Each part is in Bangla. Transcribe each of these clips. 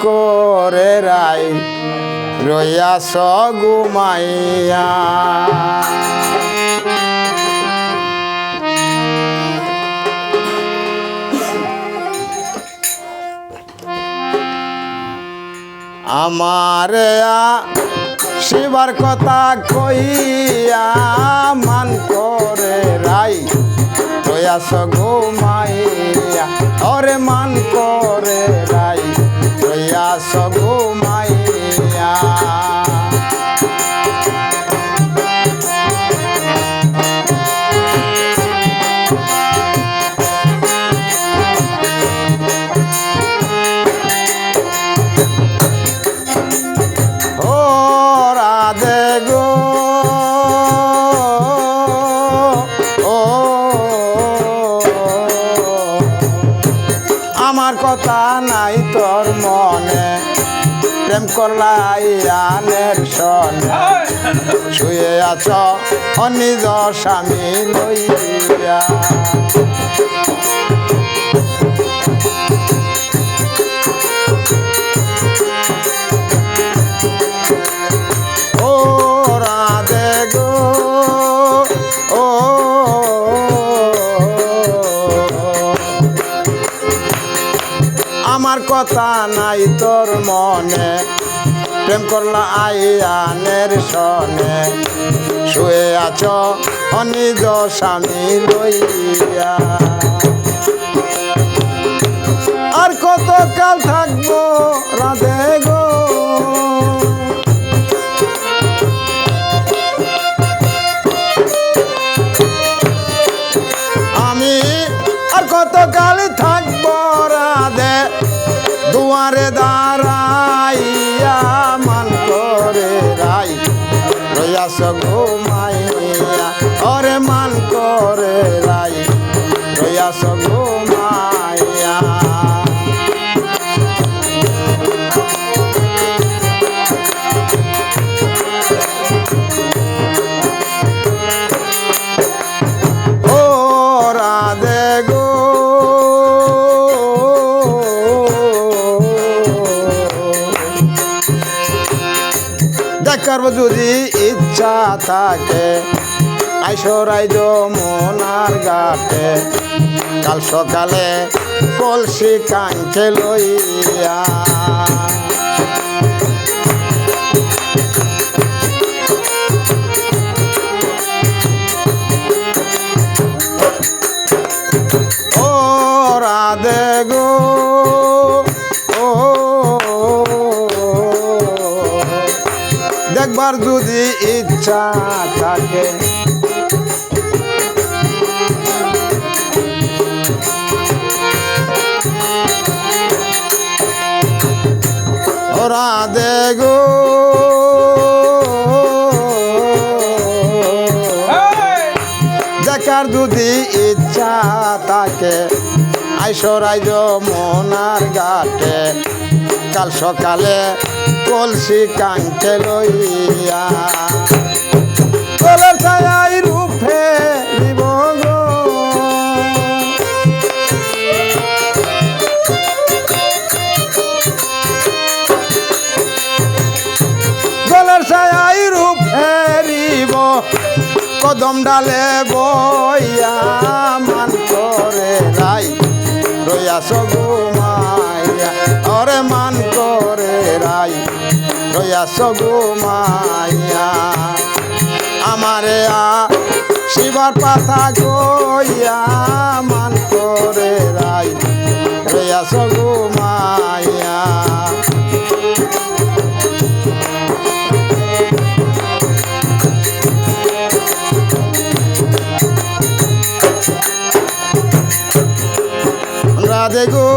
করে রাই রইয়াছ ঘুমাইয়া। আমারে শিবার কথা কইয়া মান করে রাই রইয়াছ ঘুমাইয়া। ওরে মান করে রাই রইয়াছ ঘুমাইয়া। আমার কথা নাই তোর মনে প্রেম করলাই আনের সনে শুয়ে আছ অনিজ স্বামী লইয়া। ও রাধে গো ও আমার কথা নাই তোর মনে প্রেম করলা আইয়ানের সনে শুয়ে আছ অনিজ স্বামী লইয়া। আর কত কাল থাকবো রাধে গো আমি আর কত কাল থাকবো রাধে দুয়ারে দাঁড়াইয়া মান করে রাই রইয়াছ ঘুমাইয়া। ওরে মান করে রাই রইয়াছ ঘুমাইয়া। ও রাধে গো দেখার যদি ইচ্ছা থাকে আইসরাই যমুনার ঘাটে কাল সকালে কলসি কাঙ্কে লইয়া। ও রাধে গো ও দেখবার যদি ইচ্ছা থাকে রাধে গো দেখার যদি ইচ্ছা থাকে আইসরাই যমুনার ঘাটে কাল সকালে কলসি কাঙ্কে লইয়া। কলের ছায়ায় রূপে দিব গো কলের ছায়ায় রূপ হেরিব কদম ডালে বইয়া মান করে রাই রইয়াছ ঘুমাইয়া। ওরে মান করে রাই রইয়াছ ঘুমাইয়া। আমারে শিবার পাতা গইয়া মান করে রাই রইয়াছ ঘুমাইয়া। রাধে গো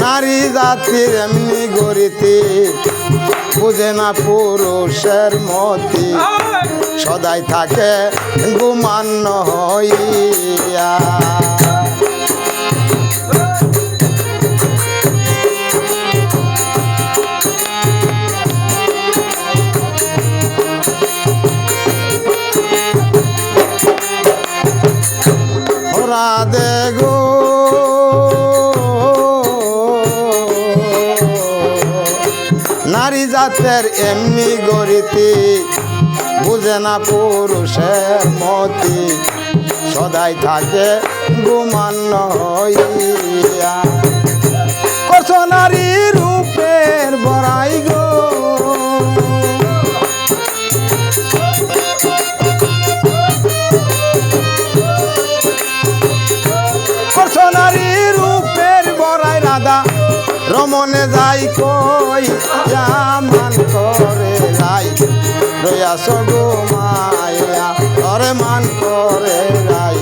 নারী জাতির এমনি গরিতি বুঝে না পুরুষের মতি সদাই থাকে গুমান্য হইয়া। পুরুষের এমনি গরিতি বুঝে না পুরুষের মতি সদাই থাকে গুমান্য হইয়া করছো নারী রূপের বড়াই গো করছো নারী রূপের বড়াই রাধা রমনে যাই কই মান করে রাই রয়াস গো মায়া অরে মান করে রাই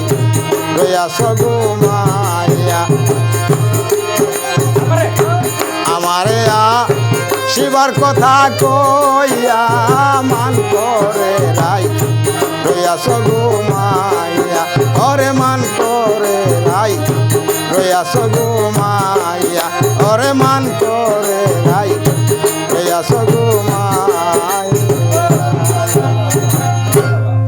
রয়াস গো মায়া আমারে শিবার কথা কইয়া মান করে রাই রয়াস গো মায়া অরে মান করে রাই রয়াস গো মায়া অরে